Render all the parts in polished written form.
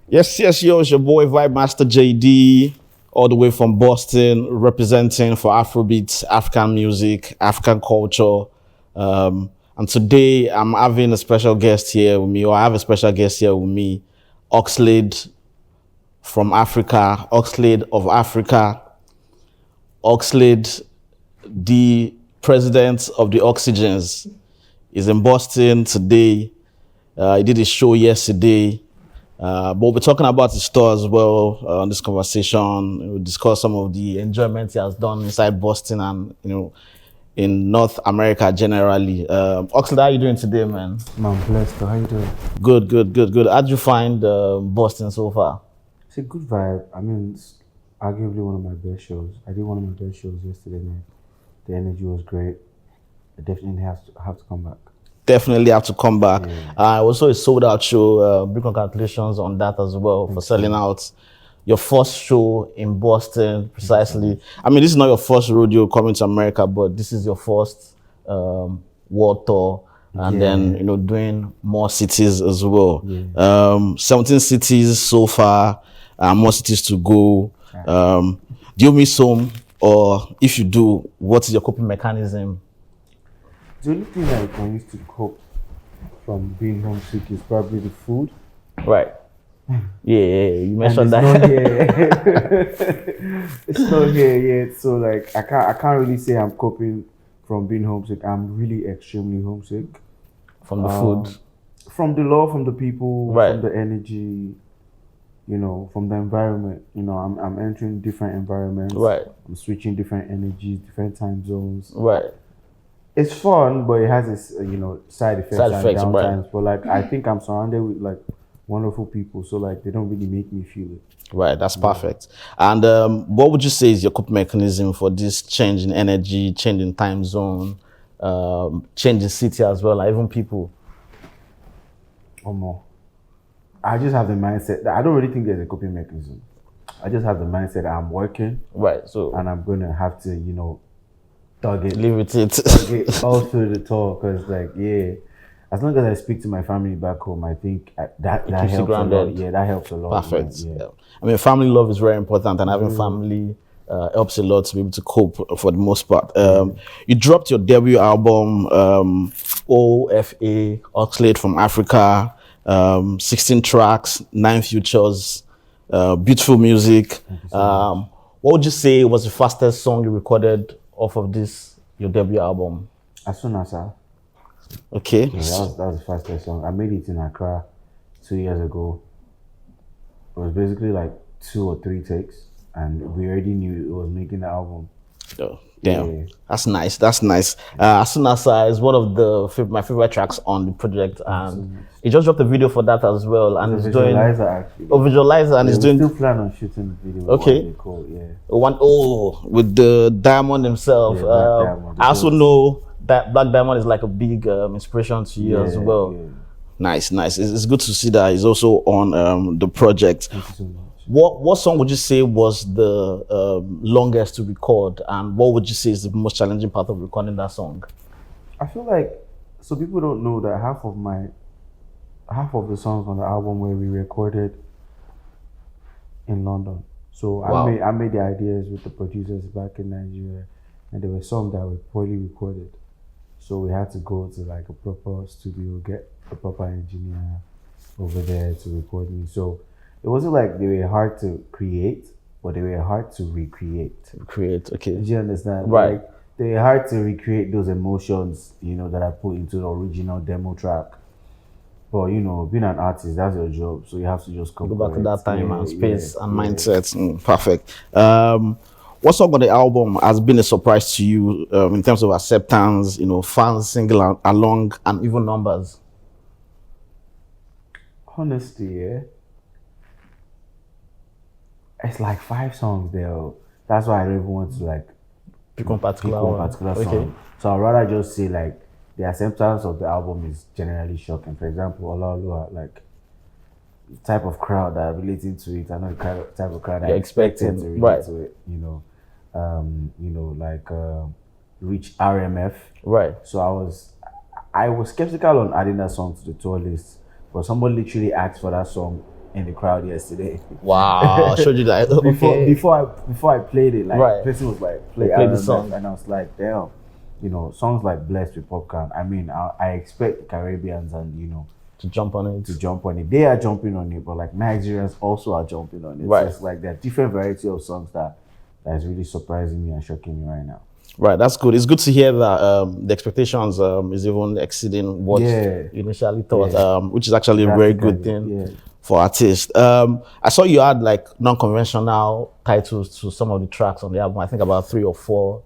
Yes, yo, it's your boy Vibemaster JD, all the way from Boston, representing for Afrobeats, African music, African culture. And today I'm having a special guest here with me, or I have a special guest here with me, Oxlade from Africa, Oxlade of Africa, Oxlade, the president of the Oxygens, is in Boston today. He did a show yesterday. But we'll be talking about his store as well on this conversation. We'll discuss some of the enjoyment he has done inside Boston and in North America generally. Oxlade, how you doing today, man? I'm blessed. How you doing? Good. How'd you find Boston so far? It's a good vibe. I mean, it's arguably one of my best shows. I did one of my best shows yesterday night. The energy was great. I definitely have to come back. Definitely have to come back. Yeah. Also a sold out show. Big congratulations on that as well for selling out your first show in Boston, precisely. I mean, this is not your first rodeo coming to America, but this is your first world tour, and then doing more cities as well. 17 cities so far, more cities to go. Do you miss home, or if you do, what is your coping mechanism? The only thing that I can use to cope from being homesick is probably the food. Right. Yeah, you mentioned it's that. Not here. It's not here yet. So like I can't really say I'm coping from being homesick. I'm really extremely homesick. From the food. From the love, from the people, Right. from the energy, from the environment. I'm entering different environments. Right. I'm switching different energies, different time zones. Right. It's fun, but it has its side effects and downtimes. Right. But like I think I'm surrounded with like wonderful people, so like they don't really make me feel it. Right, that's perfect. And what would you say is your coping mechanism for this change in energy, change in time zone, change in city as well, like even people? Or more. I just have the mindset that I don't really think there's a coping mechanism. I just have the mindset that I'm working, right? So and I'm gonna have to, target live with it all through the tour, because as long as I speak to my family back home, I think that helps a lot. Yeah, that helps a lot. Perfect. Yeah. I mean, family love is very important, and having family helps a lot to be able to cope for the most part. You dropped your debut album, OFA, Oxlade From Africa, 16 tracks, 9 features, beautiful music. What would you say was the fastest song you recorded off of your debut album? As soon as Okay. Yeah, that was the fastest song. I made it in Accra 2 years ago. It was basically like 2 or 3 takes, and we already knew it was making the album. Oh, damn, yeah. That's nice. As soon as is one of my favorite tracks on the project, and he just dropped a video for that as well, and it's doing actually. Visualizer, and he's doing. Still plan on shooting the video. Okay. With the Diamond himself. Diamond. I also know that Black Diamond is like a big inspiration to you as well. Yeah. Nice. It's good to see that he's also on the project. Thank you so much. What song would you say was the longest to record, and what would you say is the most challenging part of recording that song? I feel like, so people don't know that half of the songs on the album were we recorded in London. So wow. I made the ideas with the producers back in Nigeria, and there were some that were poorly recorded. So we had to go to like a proper studio, get a proper engineer over there to record me. So it wasn't like they were hard to create, but they were hard to recreate. Okay. Do you understand? Right. Like, they were hard to recreate those emotions, that I put into the original demo track. But being an artist, that's your job. So you have to just go back to that time and space and mindset. Perfect. What song on the album has been a surprise to you in terms of acceptance, fans singing along, and even numbers? Honestly, it's like 5 songs there. That's why I don't even want to like pick one particular song. So I'd rather just say like the acceptance of the album is generally shocking. For example, Olaoluwa, like the type of crowd that are relating to it, I know the type of crowd I expected to relate to it. Reach RMF. Right. So I was skeptical on adding that song to the tour list, but somebody literally asked for that song in the crowd yesterday. Wow, I showed you that. Okay. Before I played it, like Right. person was like, play the song. and I was like, damn, you know, songs like Blessed with Popcorn. I mean, I expect the Caribbeans and To jump on it. They are jumping on it, but like Nigerians also are jumping on it. Right. So it's like there are different variety of songs that is really surprising me and shocking me right now. Right, that's good. It's good to hear that the expectations is even exceeding what you initially thought, which is actually a very good thing for artists. I saw you had like non-conventional titles to some of the tracks on the album. I think about 3 or 4.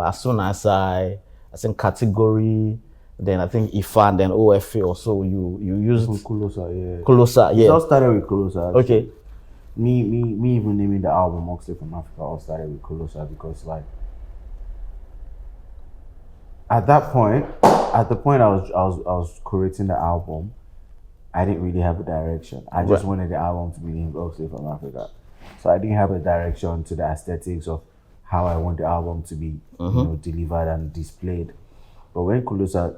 As soon as I think Category, then I think Ifa, and then OFA or so. You used Kulosa, It all started with Kulosa. Okay. Me even naming the album Oxlade From Africa all started with Kulosa because like at the point I was creating the album, I didn't really have a direction. I just wanted the album to be named Oxlade From Africa. So I didn't have a direction to the aesthetics of how I want the album to be delivered and displayed. But when Kulosa,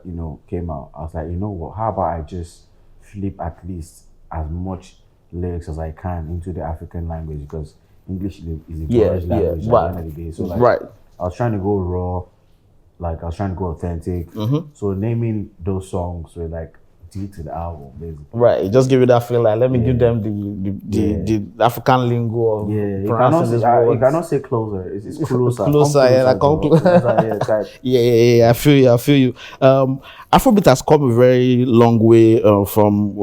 came out, I was like, you know what, how about I just flip at least as much lyrics as I can into the African language, because English is a glorious language at the end of the day. So like I was trying to go raw, like I was trying to go authentic. So naming those songs were like due to the album, basically. Right, just give you that feel like let me give them the African lingo of pronouncing this word. You cannot say closer. It's closer. Yeah, I feel you. Afrobeat has come a very long way from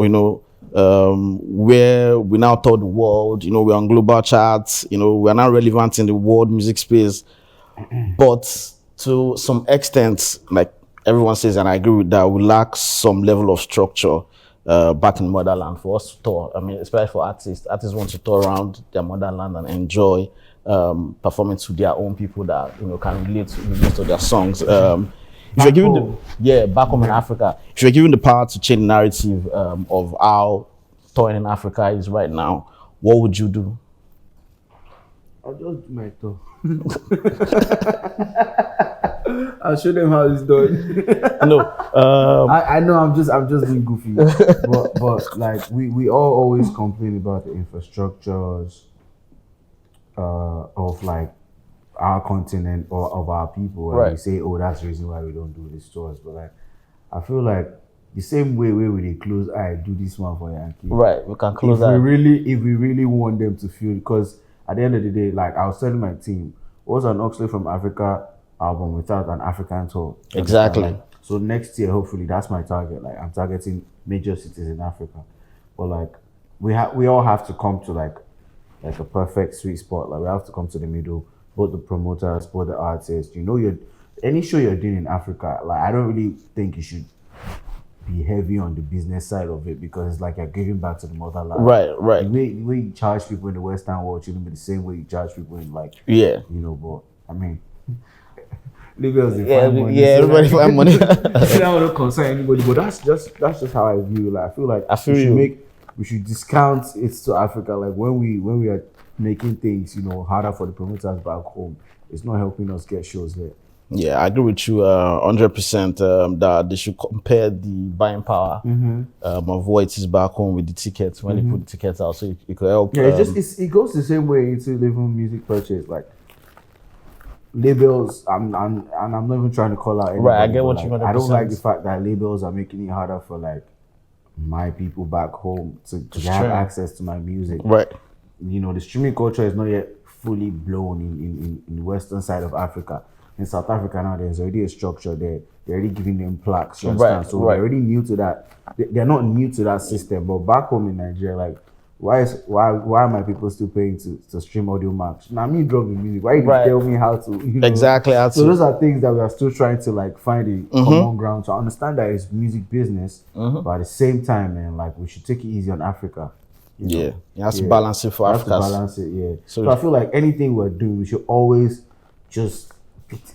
where we now told the world, we're on global charts, we're now relevant in the world music space. But to some extent, like everyone says, and I agree with that, we lack some level of structure back in motherland for us to tour. I mean, especially for artists. Artists want to tour around their motherland and enjoy performing to their own people that can relate to their songs. If you're given back home in Africa, if you're given the power to change the narrative of how touring in Africa is right now, what would you do? I'll just do my tour. I'll show them how it's done. I know I'm just being goofy, but like we all always complain about the infrastructures of like our continent or of our people, and we say, oh, that's the reason why we don't do these tours. But like, I feel like the same way we they close eye, do this one for Yankee. Right, we can close eye. If we really want them to feel, because at the end of the day, like I was telling my team, what's an Oxlade From Africa album without an African tour? Exactly. Like, so next year, hopefully, that's my target. Like I'm targeting major cities in Africa, but like we all have to come to like a perfect sweet spot. Like we have to come to the middle. Both the promoters, both the artists. Any show you're doing in Africa, like I don't really think you should be heavy on the business side of it, because it's like you're giving back to the motherland. Right. The way you charge people in the Western world shouldn't be the same way you charge people in like but I mean, Lagos find money. Everybody find money. I don't want to concern anybody, but that's just how I view it. Like I feel like we should discount it to Africa. Like when we are making things, harder for the promoters back home, it's not helping us get shows there. Yeah, I agree with you 100% that they should compare the buying power of what it is back home with the tickets when they put the tickets out, so it could help. Yeah, it goes the same way into even music purchase. Like labels, I'm not even trying to call out anybody. Right, I get what you mean. I don't like the fact that labels are making it harder for like my people back home to have access to my music. Right. The streaming culture is not yet fully blown in the western side of Africa. In South Africa now, there's already a structure there. They're already giving them plaques. You understand? So they're already new to that. They're not new to that system. But back home in Nigeria, like, why are my people still paying to stream audio max? Now me drop the music. Why you tell me how to? Exactly. So those are things that we are still trying to like find a common ground. So I understand that it's music business, but at the same time, man, like we should take it easy on Africa. You have to balance it for Africa. Balance it, yeah. So I feel like anything we're doing, we should always just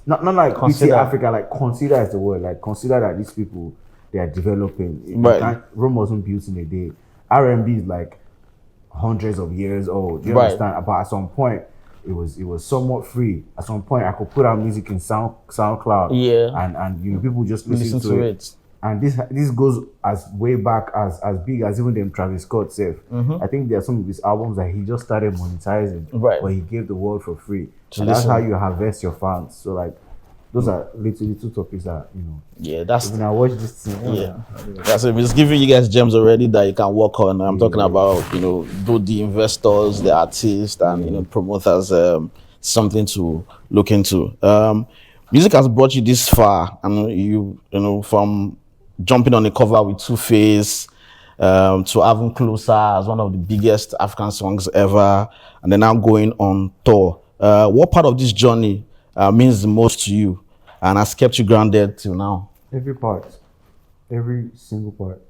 not like consider Africa, like consider as the word, like consider that these people, they are developing. Right. Rome wasn't built in a day. R&B is like hundreds of years old. You understand? But at some point, it was somewhat free. At some point, I could put out music in SoundCloud. Yeah. And people just listen to it. and this goes as way back as big as even them Travis Scott self. I think there are some of his albums that he just started monetizing, Right. but he gave the world for free. To And that's listen. how you harvest your fans. So like those are little topics that Yeah, that's when I watch this thing. yeah. That's it. It's giving you guys gems already that you can work on. I'm talking about, both the investors, the artists, and promoters. Something to look into. Music has brought you this far, and from jumping on the cover with Two-Face, to having Closer as one of the biggest African songs ever, and then now going on tour. What part of this journey means the most to you and has kept you grounded till now? Every part, every single part,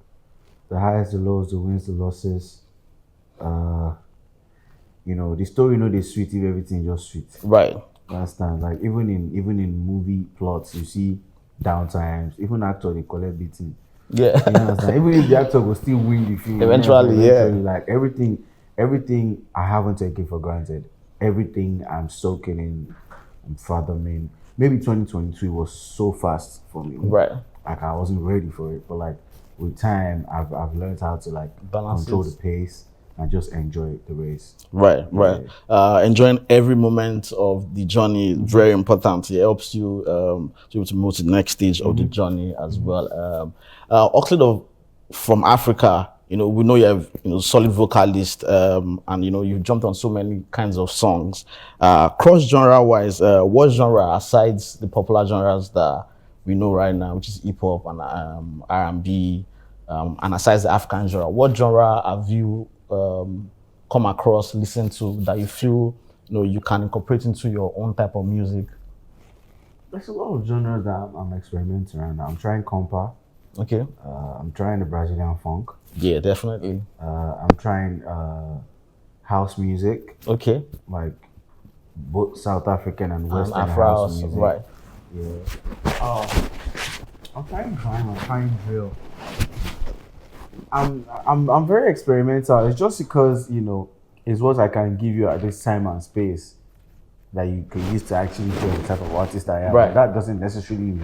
the highs, the lows, the wins, the losses. The story they sweet if everything just sweet. Right. Understand? Like even in movie plots, you see downtimes. Even actor they collect beating. Yeah. You understand? Even if the actor will still win the film, Eventually. like everything I haven't taken for granted. Everything I'm soaking in, I'm fathoming. Maybe 2022 was so fast for me. Right. Like I wasn't ready for it, but like with time, I've learned how to like Balance control it. the pace and just enjoy the race. Right. Enjoying every moment of the journey is very important. It helps you to be able to move to the next stage of the journey as well. Oxlade from Africa, we know you have solid vocalist, and you've jumped on so many kinds of songs. Cross genre wise, what genre aside the popular genres that we know right now, which is hip hop and R&B, and aside the African genre, what genre have you come across, listen to that you feel you can incorporate into your own type of music? There's a lot of genres that I'm experimenting right now. I'm trying compa. Okay. I'm trying the Brazilian funk. Yeah, definitely. I'm trying house music. Okay. Like both South African and Western Afro house music. right. Yeah. I'm trying grime. I'm trying drill. I'm very experimental. It's just because it's what I can give you at this time and space that you can use to actually show the type of artist I am. Right. That doesn't necessarily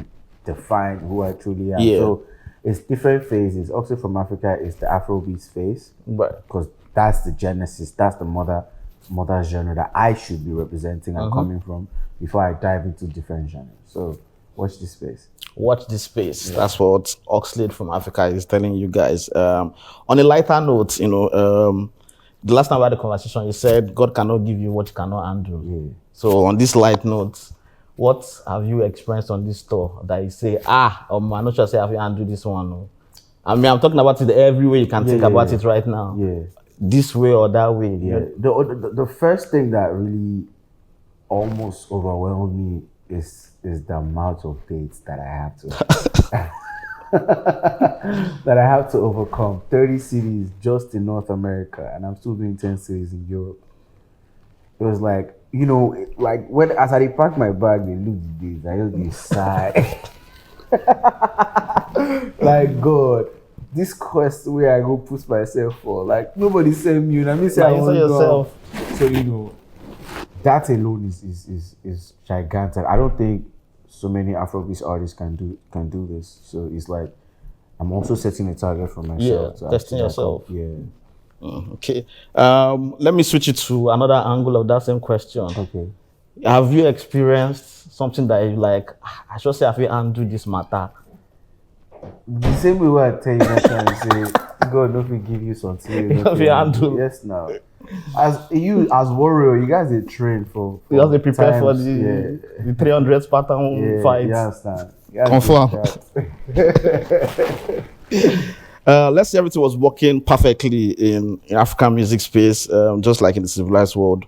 define who I truly am. Yeah. So it's different phases. Oxlade from Africa is the Afrobeats phase. Right. Because that's the genesis. That's the mother genre that I should be representing and coming from before I dive into different genres. So watch this space. Watch this space. Yeah. That's what Oxlade from Africa is telling you guys. On a lighter note, the last time we had a conversation, you said God cannot give you what you cannot handle. Yeah. So on this light note, what have you experienced on this tour that you say, I'm not sure have you handled this one? No? I mean, I'm talking about it every way you can think about it right now. Yeah. This way or that way. Yeah. The first thing that really almost overwhelmed me is the amount of dates that I have to that I have to overcome. 30 cities just in North America, and I'm still doing 10 cities in Europe. It was like, like when as I packed my bag, they looked at this, I just be sigh. Like God, this quest where I go put myself for, like nobody send me, I mean say I want yourself. So that alone is gigantic. I don't think so many Afrobeat artists can do this. So it's like I'm also setting a target for myself. Yeah, testing yourself. Yeah. Okay. Let me switch it to another angle of that same question. Okay. Have you experienced something that you like? I should say, have you handled this matter? The same way where I tell you that time, say, God, don't we give you something? Have you handled? Yes, now. As warrior, you guys are trained for you guys are prepared for the 300 Spartan fight. You understand? Confirm. Let's say everything was working perfectly in African music space, just like in the civilized world.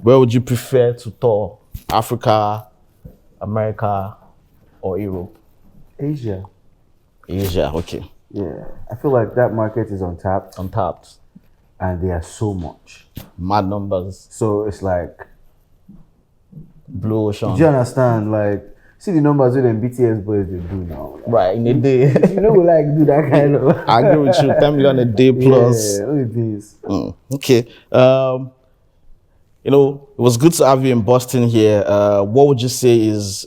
Where would you prefer to tour? Africa, America, or Europe? Asia, okay. Yeah, I feel like that market is untapped. And they are so much. Mad numbers. So it's like blue ocean. Do you understand? Like, see the numbers with them BTS boys they do now. Like, right, in a day. We like do that kind of. I agree with you. 10 million a day plus. Yeah, look at this. Okay. It was good to have you in Boston here. What would you say is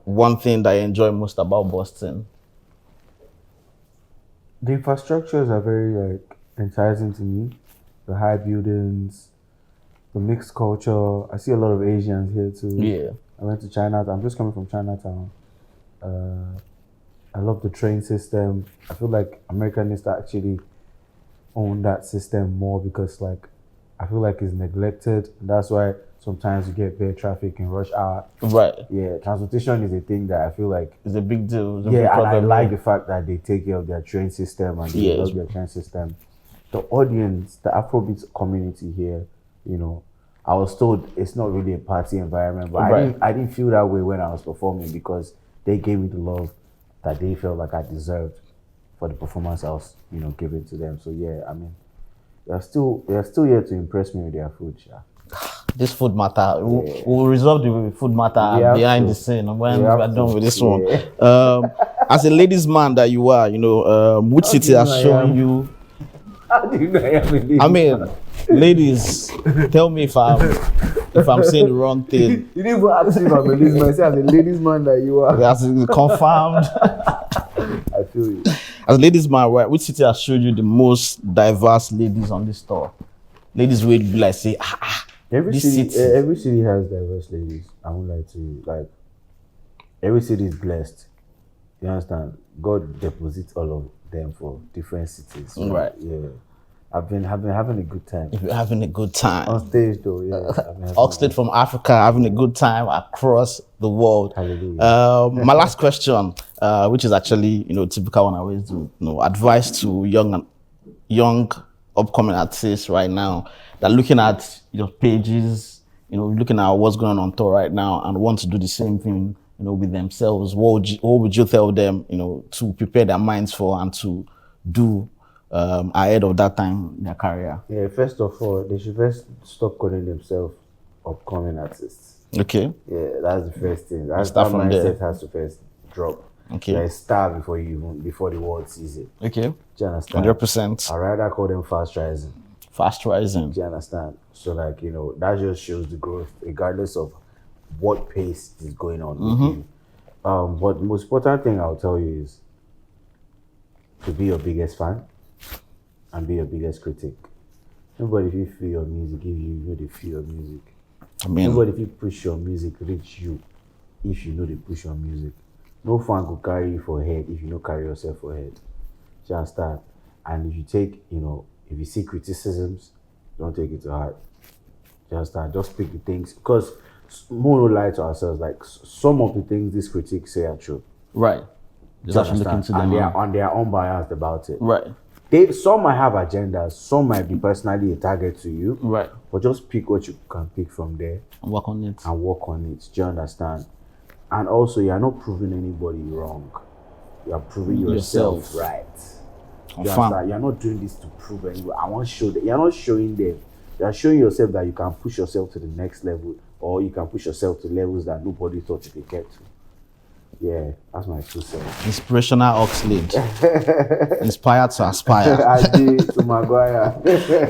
one thing that you enjoy most about Boston? The infrastructures are very like enticing to me. The high buildings, the mixed culture. I see a lot of Asians here too. Yeah. I went to Chinatown. I'm just coming from Chinatown. I love the train system. I feel like America needs to actually own that system more because like I feel like it's neglected. That's why sometimes you get bad traffic in rush hour. Right. Yeah, transportation is a thing that I feel like It's a big deal. It's a yeah, big and I problem. like the fact that they take care of their train system and they Yes. love their train system. The audience, the Afrobeat community here, you know, I was told it's not really a party environment, but Right. I didn't feel that way when I was performing because they gave me the love that they felt like I deserved for the performance I was, you know, giving to them. So yeah, I mean, they're still here to impress me with their food. Yeah. This food matter. We'll resolve the food matter behind the scene when we are done with this one. As a ladies' man that you are, you know, which city has shown you? How do you know I am a ladies' I mean, man? ladies, tell me if I'm saying the wrong thing. You didn't even ask me if I'm a ladies' man. I said, as a ladies' man that you are. That's confirmed. I feel you. As a ladies' man, right, which city has showed you the most diverse ladies on this tour? Ladies will be like say, Every this city city. has diverse ladies. I won't lie to you. Like every city is blessed. You understand? God deposits all of them for different cities. Right. Yeah. I've been having a good time. If you're having a good time. On stage though, yeah. Oxlade from Africa, having a good time across the world. Hallelujah. My last question, which is actually, you know, typical one I always do, you know, advice to young upcoming artists right now that looking at your pages, you know, looking at what's going on tour right now and want to do the same thing, you know, with themselves. What would you tell them, you know, to prepare their minds for and to do ahead of that time in their career? Yeah, first of all, they should first stop calling themselves upcoming artists. Okay. Yeah, that's the first thing. That Start from mindset there. has to first drop. Okay. Like start before the world sees it. Okay. Do you understand? 100%. I'd rather call them fast rising. Fast rising. Do you understand? So like, you know, that just shows the growth regardless of what pace is going on with you. But the most important thing I'll tell you is to be your biggest fan and be your biggest critic. Nobody if you feel your music give you know they feel your music. I mean, Nobody if you push your music reach you if you know they push your music. No fan could carry you for head if you don't carry yourself for head. Do you understand? And if you take, you know, if you see criticisms, don't take it to heart. Do you understand? Just pick the things because more no lie to ourselves. Like some of the things these critics say are true. right. Do Just you actually looking understand? to them. And they are unbiased about it. Right. Some might have agendas, some might be personally a target to you. Right. But just pick what you can pick from there And work on it. and work on it. Do you understand? And also, you are not proving anybody wrong. You are proving yourself right. You understand? You are not doing this to prove anyone. I want to show that you are not showing them. You are showing yourself that you can push yourself to the next level, or you can push yourself to levels that nobody thought you could get to. Yeah, that's my 2 cents. Inspirational Oxlade. Inspired to aspire. I did to Maguire.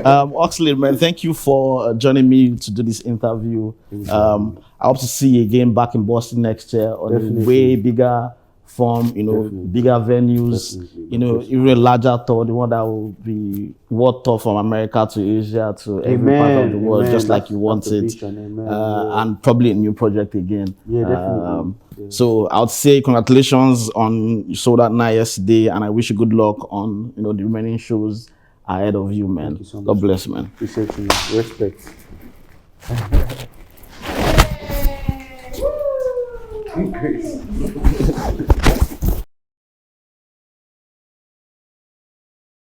Oxlade, man, thank you for joining me to do this interview. I hope to see you again back in Boston next year on a way bigger form, you know, bigger venues, you know, even a larger tour, the one that will be world tour from America to Asia to every part of the world, just like you want it. And probably a new project again. Yeah, definitely. So I would say congratulations on you sold out night yesterday, and I wish you good luck on, you know, the remaining shows ahead of you, man. Thank you so much. God bless, man. Appreciate you. Respect. Increase.